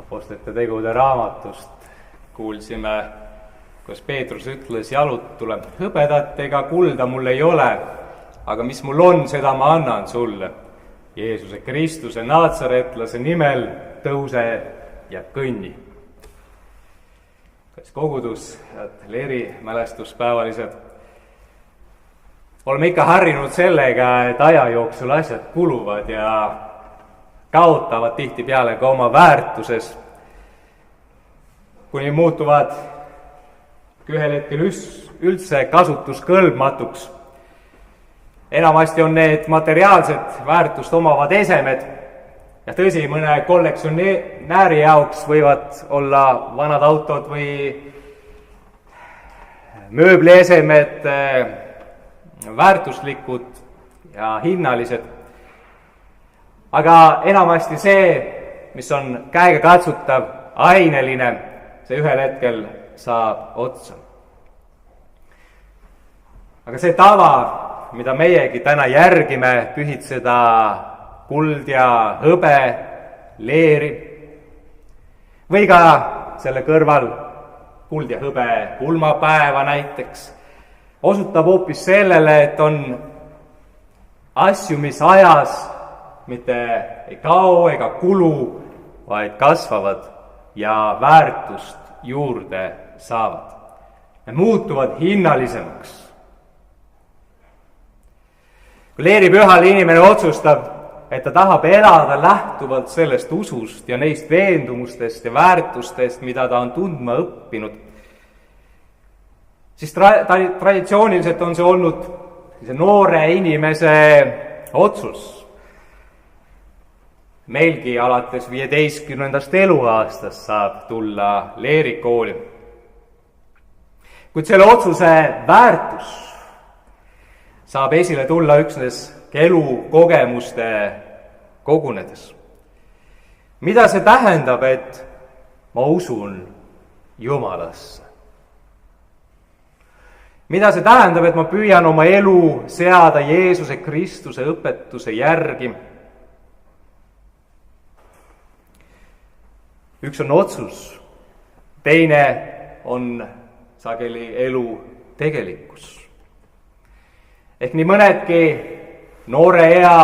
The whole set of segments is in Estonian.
Apostlite tegude raamatust kuulsime, kus Peetrus ütles, jalutule, hõbedat ega kulda mul ei ole, aga mis mul on, seda ma annan sulle. Jeesuse Kristuse naatsaretlase nimel tõuse ja kõnni. Kas kogudus, head Leeri mälestuspäevalised, oleme ikka harjunud sellega, et aja jooksul asjad kuluvad ja kaotavad tihtipeale ka oma väärtuses, kuni muutuvad ühel hetkel üldse kasutuskõlbmatuks. Enamasti on need materiaalset väärtust omavad esemed ja tõsi, mõne kollektsionääri jaoks võivad olla vanad autod või mööbliesemed väärtuslikud ja hinnalised. Aga enamasti see, mis on käegakatsutav, aineline, see ühel hetkel saab otsa. Aga see tava, mida meiegi täna järgime, pühitseda kuld ja hõbe, leeri, või ka selle kõrval kuld ja hõbe pulmapäeva näiteks, osutab hoopis sellele, et on asju, mis ajas mitte ei kao ega kulu, vaid kasvavad ja väärtust juurde saavad. Need muutuvad hinnalisemaks. Kui Leeri pühal inimene otsustab, et ta tahab elada lähtuvalt sellest usust ja neist veendumustest ja väärtustest, mida ta on tundma õppinud, siis traditsiooniliselt on see olnud noore inimese otsus. Meilgi alates 15. eluaastast saab tulla Leeri kooli. Kuid selle otsuse väärtus saab esile tulla üksnes elukogemuste kogunedes. Mida see tähendab, et ma usun Jumalasse? Mida see tähendab, et ma püüan oma elu seada Jeesuse Kristuse õpetuse järgi? Üks on otsus, teine on sageli elu tegelikkus. Ehk nii mõnedki noore ea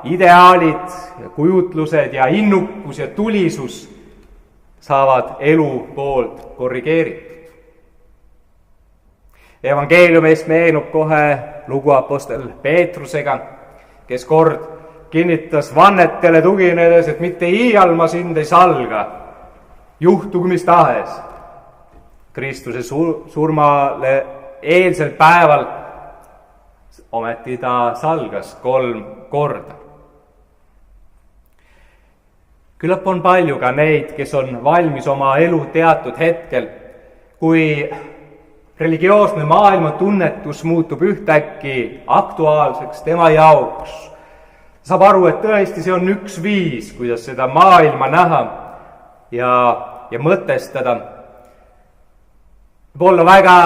ideaalid ja kujutlused ja innukus ja tulisus saavad elu poolt korrigeeritud. Evangeeliumist meenub kohe lugu apostel Peetrusega, kes kord kinnitas vannetele tuginedes, et mitte iial ma sind ei salga, juhtugu mis tahes. Kristuse surmale eelsel päeval ometi ta salgas 3 korda. Küllap on palju ka neid, kes on valmis oma elu teatud hetkel, kui religioosne maailmatunnetus muutub ühtäkki aktuaalseks tema jaoks. Saab aru, et tõesti see on üks viis, kuidas seda maailma näha ja mõtestada. Võib olla väga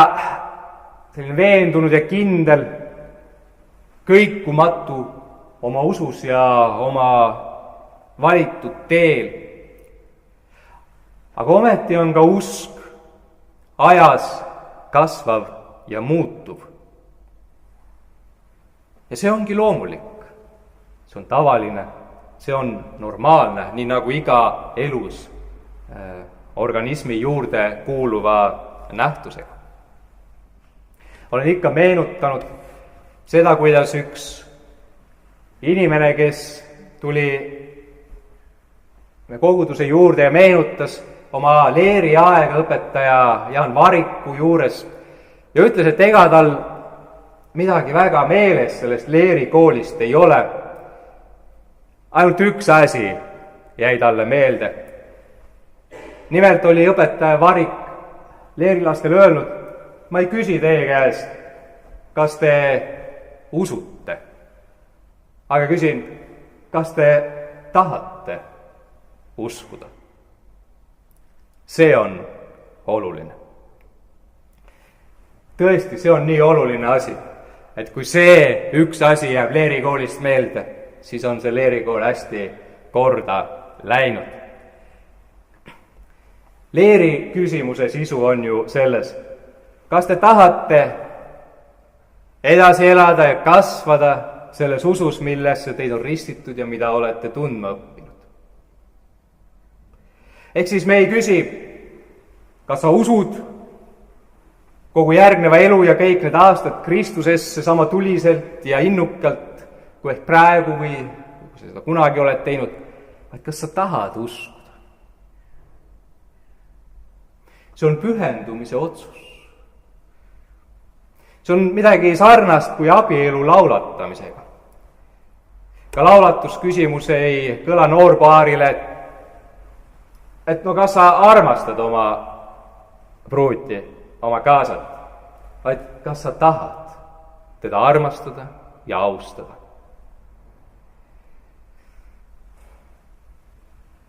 selline veendunud ja kindel, kõikumatu oma usus ja oma valitud teel. Aga ometi on ka usk ajas kasvav ja muutuv. Ja see ongi loomulik, see on tavaline, see on normaalne, nii nagu iga elus organismi juurde kuuluva nähtusega. Olen ikka meenutanud seda, kuidas üks inimene, kes tuli koguduse juurde ja meenutas oma Leeri aega õpetaja Jaan Variku juures ja ütles, et ega tal midagi väga meeles sellest Leeri koolist ei ole. Ainult üks asi jäi talle meelde. Nimelt oli õpetaja Varik leerilastele öelnud, ma ei küsi teie käest, kas te usute, aga küsin, kas te tahate uskuda. See on oluline. Tõesti, see on nii oluline asi, et kui see üks asi jääb Leeri koolist meelde, siis on see Leeri kool hästi korda läinud. leeri küsimuse sisu on ju selles, kas te tahate edasi elada ja kasvada selles usus, millesse teid on ristitud ja mida olete tundma õppinud. Ehk siis me ei küsi, kas sa usud kogu järgneva elu ja kõik need aastad Kristusesse sama tuliselt ja innukalt, kui ehk praegu või kui sa seda kunagi oled teinud, vaid kas sa tahad uskuda. See on pühendumise otsus. See on midagi sarnast kui abielu laulatamisega. Ka laulatusküsimus ei kõla noorpaarile, et no kas sa armastad oma pruuti, oma kaasat, vaid kas sa tahad teda armastada ja austada.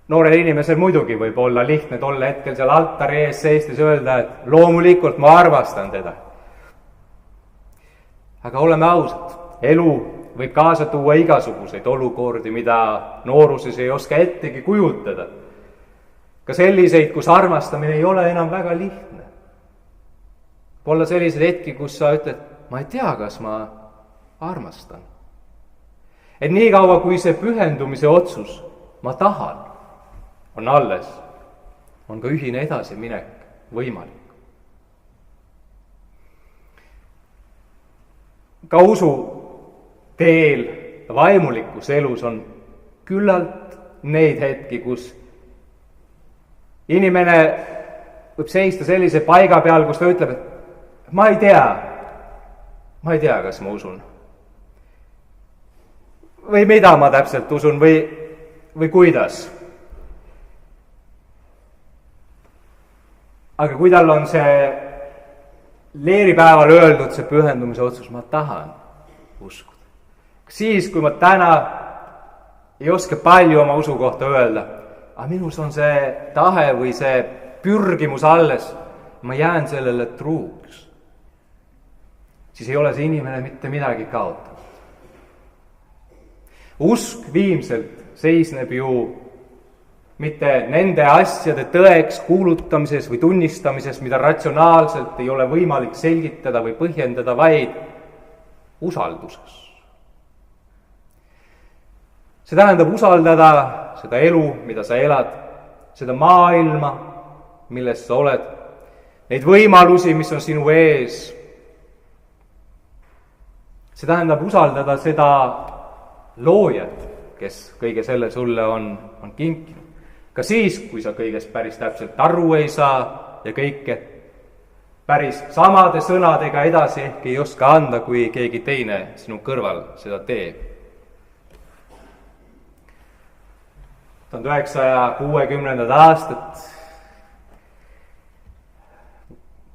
Noorel inimesel muidugi võib olla lihtne tolle hetkel seal altari ees seistes öelda, et loomulikult ma armastan teda. Aga oleme ausad, elu võib kaasa tuua igasuguseid olukordi, mida nooruses ei oska ettegi kujutada. Ka selliseid, kus armastamine ei ole enam väga lihtne. Olla sellised hetki, kus sa ütled, ma ei tea, kas ma armastan. Et nii kaua, kui see pühendumise otsus, ma tahan, on alles, on ka ühine edasiminek võimalik. Ka usu teel vaimulikus elus on küllalt neid hetki, kus inimene võib seista sellise paiga peal, kus ta ütleb, et ma ei tea, kas ma usun. Või mida ma täpselt usun või kuidas. Aga kui tal on see leeripäeval öeldud see pühendumise otsus, ma tahan uskuda. Siis, kui ma täna ei oska palju oma usu kohta öelda, aga minus on see tahe või see pürgimus alles, ma jään sellele truuks, siis ei ole see inimene mitte midagi kaotanud. Usk viimselt seisneb ju mitte nende asjade tõeks kuulutamises või tunnistamises, mida ratsionaalselt ei ole võimalik selgitada või põhjendada, vaid usalduses. See tähendab usaldada seda elu, mida sa elad, seda maailma, milles sa oled, neid võimalusi, mis on sinu ees. See tähendab usaldada seda loojat, kes kõige selle sulle on kinkinud. Ka siis, kui sa kõigest päris täpselt aru ei saa ja kõike päris samade sõnadega edasi ehk ei oska anda, kui keegi teine sinu kõrval seda teeb. 1960. aastat,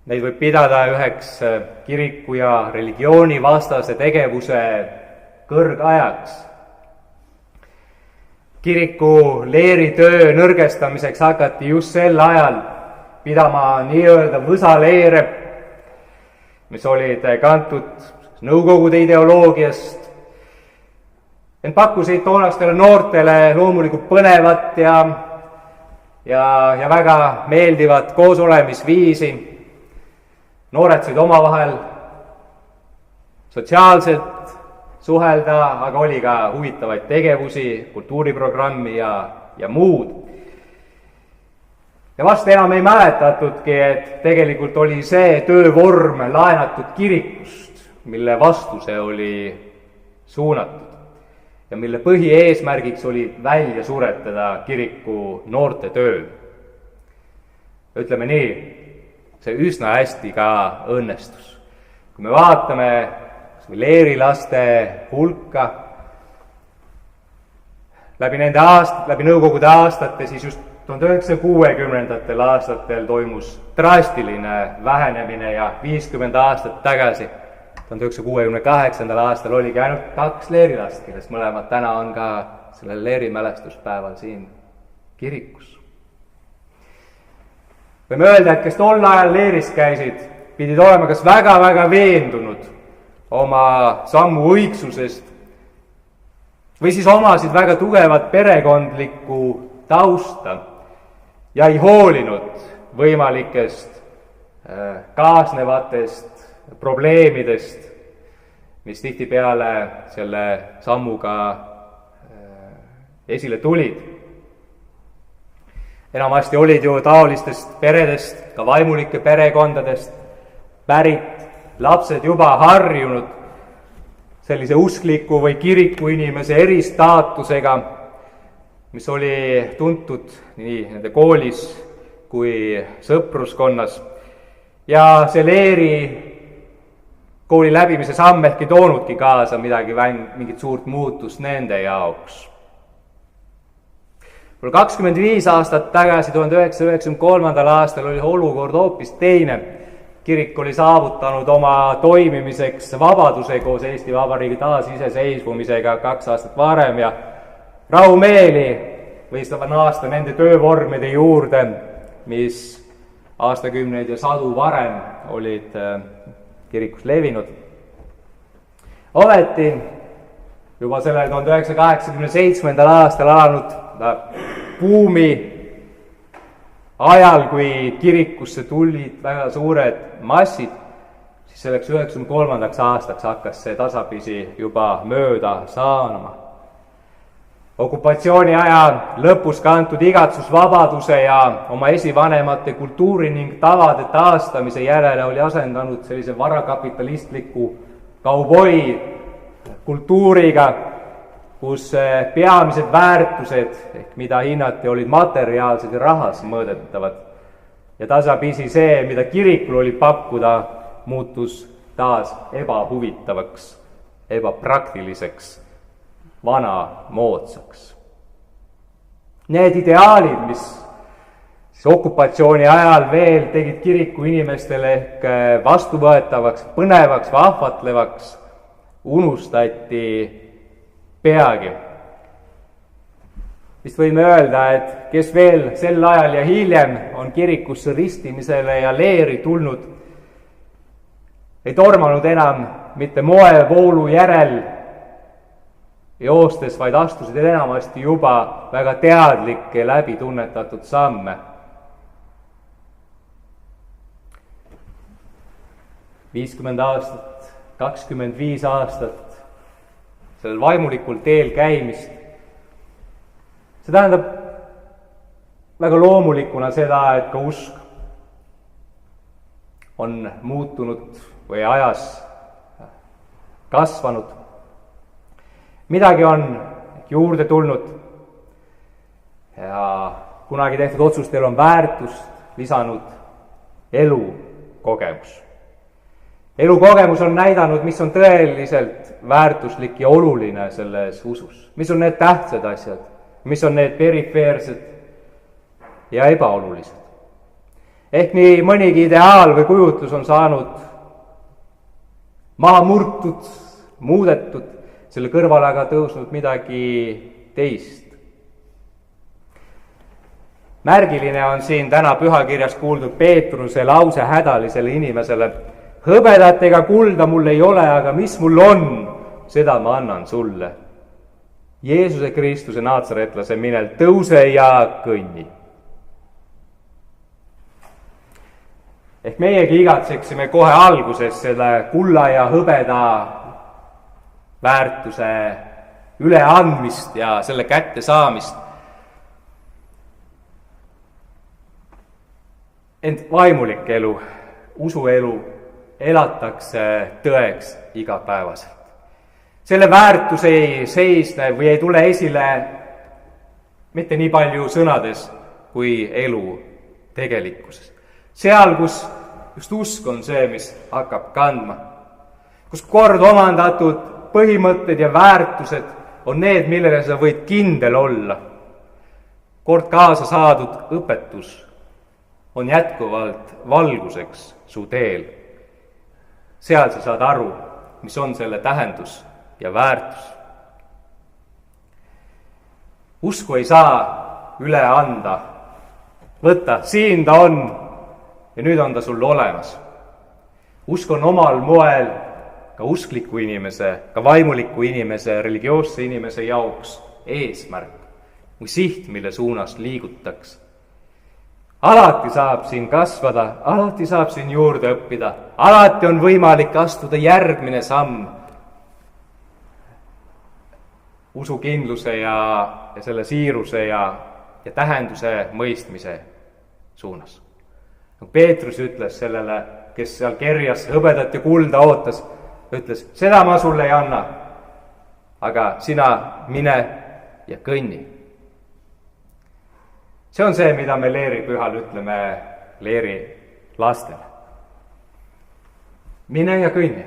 neid võib pidada üheks kiriku ja religioonivastase tegevuse kõrgajaks. Kiriku leeritöö nõrgestamiseks hakati just sel ajal pidama nii-öelda võsaleere, mis olid kantud Nõukogude ideoloogiast, ent pakkusid toonastele noortele loomulikult põnevat ja väga meeldivat koosolemisviisi. Noored said omavahel sotsiaalselt suhelda, aga oli ka huvitavaid tegevusi, kultuuriprogrammi ja muud. Ja vast enam ei mäletatudki, et tegelikult oli see töövorm laenatud kirikust, mille vastu see oli suunatud ja mille põhieesmärgiks oli välja suretada kiriku noorte töö. Ütleme nii, see üsna hästi ka õnnestus. Kui me vaatame leerilaste hulka läbi Nõukogude aastate, siis just 1960. aastatel toimus drastiline vähenemine ja 50 aastat tagasi, 1968. aastal oligi ainult 2 leerilast, kellest mõlemad täna on ka sellel leerimälestuspäeval siin kirikus. Võime öelda, et kes tol ajal leeris käisid, pidid olema kas väga-väga veendunud oma sammu õigsusest või siis omasid väga tugevat perekondlikku tausta ja ei hoolinud võimalikest kaasnevatest probleemidest, mis tihtipeale selle sammuga esile tulid. Enamasti olid ju taolistest peredest, ka vaimulike perekondadest pärit lapsed juba harjunud sellise uskliku või kiriku inimese eristaatusega, mis oli tuntud nii nende koolis kui sõpruskonnas. Ja see Leeri kooli läbimise samm ehk ei toonudki kaasa mingit suurt muutust nende jaoks. 25 aastat tagasi, 1993. aastal oli olukord hoopis teine. Kirik oli saavutanud oma toimimiseks vabaduse koos Eesti Vabariigi taasiseseisvumisega 2 aastat varem ja rahumeeli võis ta naasta nende töövormide juurde, mis aastakümneid ja sadu varem olid kirikus levinud. Ometi juba sellel 1987. aastal alanud buumi ajal, kui kirikusse tulid väga suured massid, siis selleks 93. aastaks hakkas see tasapisi juba mööda saanuma. Okupatsiooni aja lõpus kantud igatsusvabaduse ja oma esivanemate kultuuri ning tavade taastamise järele oli asendanud sellise varakapitalistliku kauboi kultuuriga, kus peamised väärtused, ehk mida hinnati, olid materiaalsed ja rahas mõõdetavad. Ja tasapisi see, mida kirikul oli pakkuda, muutus taas ebahuvitavaks, ebapraktiliseks, vanamoodsaks. Need ideaalid, mis okupatsiooni ajal veel tegid kiriku inimestele ehk vastuvõetavaks, põnevaks, vahvatlevaks, unustati peagi. Vist võime öelda, et kes veel sel ajal ja hiljem on kirikusse ristimisele ja leeri tulnud, ei tormanud enam mitte moevoolu järel joostes, vaid astusid enamasti juba väga teadlikke läbitunnetatud samme. 50 aastat, 25 aastat sellel vaimulikul teel käimist. See tähendab väga loomulikuna seda, et ka usk on muutunud või ajas kasvanud. Midagi on juurde tulnud ja kunagi tehtud otsustel on väärtust lisanud elukogemus. Elukogemus on näidanud, mis on tõeliselt väärtuslik ja oluline selles usus. Mis on need tähtsad asjad, mis on need perifeersed ja ebaolulised. Ehk nii mõnigi ideaal või kujutlus on saanud maha murtud, muudetud, selle kõrvale aga tõusnud midagi teist. Märgiline on siin täna pühakirjas kuuldud Peetruse lause hädalisele inimesele: hõbedat ega kulda mul ei ole, aga mis mul on, seda ma annan sulle. Jeesuse Kristuse naatsaretlase minel, tõuse ja kõnni. Ehk meiegi igatseksime kohe alguses selle kulla ja hõbeda väärtuse üleandmist ja selle kätte saamist. Ent vaimulik elu, usuelu elatakse tõeks igapäevaselt. Selle väärtus ei seisne või ei tule esile mitte nii palju sõnades kui elu tegelikkuses. Seal, kus just usk on see, mis hakkab kandma, kus kord omandatud põhimõtted ja väärtused on need, millele sa võid kindel olla. Kord kaasa saadud õpetus on jätkuvalt valguseks su teel. Seal sa saad aru, mis on selle tähendus ja väärtus. Usku ei saa üle anda. Võta, siin ta on ja nüüd on ta sul olemas. Usk on omal moel ka uskliku inimese, ka vaimuliku inimese, religioosse inimese jaoks eesmärk või siht, mille suunas liigutaks. alati saab siin kasvada, alati saab siin juurde õppida, alati on võimalik astuda järgmine samm usukindluse ja selle siiruse ja tähenduse mõistmise suunas. Peetrus ütles sellele, kes seal kerjas hõbedat ja kulda ootas, ütles, seda ma sulle ei anna, aga sina mine ja kõnni. See on see, mida me leeripühal ütleme leeri lastele. Mine ja kõnni,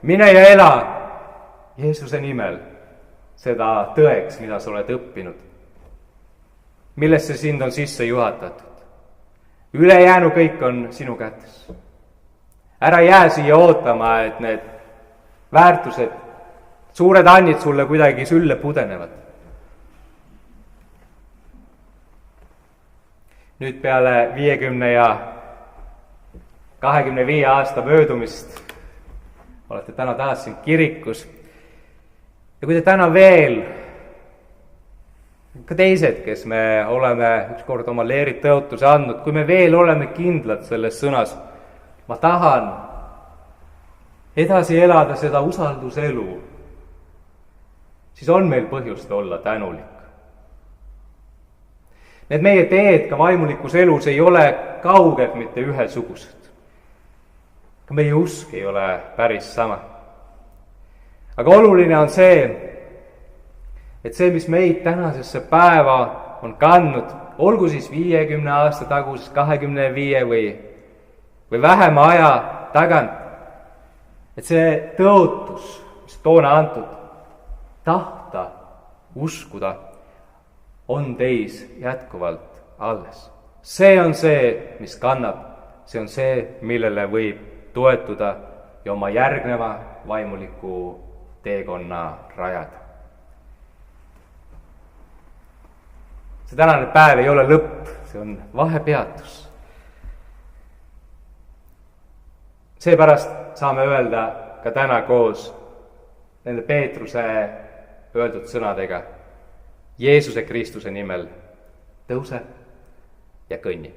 mine ja ela Jeesuse nimel seda tõeks, mida sa oled õppinud, millesse sind on sisse juhatatud. Ülejäänu kõik on sinu kätes. Ära jää siia ootama, et need väärtused, suured annid sulle kuidagi sülle pudenevad. Nüüd peale 50 ja 25 aasta möödumist olete täna taas siin kirikus. Ja kui te täna veel, ka teised, kes me oleme ükskord oma leerid tõotuse andnud, kui me veel oleme kindlad selles sõnas, ma tahan edasi elada seda usalduselu, siis on meil põhjust olla tänulik. Need meie teed ka vaimulikus elus ei ole kaugelt mitte ühesugused. Ka meie usk ei ole päris sama. Aga oluline on see, et see, mis meid tänasesse päeva on kandnud, olgu siis 50 aasta taguses, 25 või vähema aja tagant, et see tõotus, mis toona antud, tahta, uskuda, on teis jätkuvalt alles. See on see, mis kannab, see on see, millele võib toetuda ja oma järgneva vaimuliku teekonna rajada. See tänane päev ei ole lõpp, see on vahepeatus. Seepärast saame öelda ka täna koos nende Peetruse öeldud sõnadega Jeesuse Kristuse nimel tõuse ja kõnni.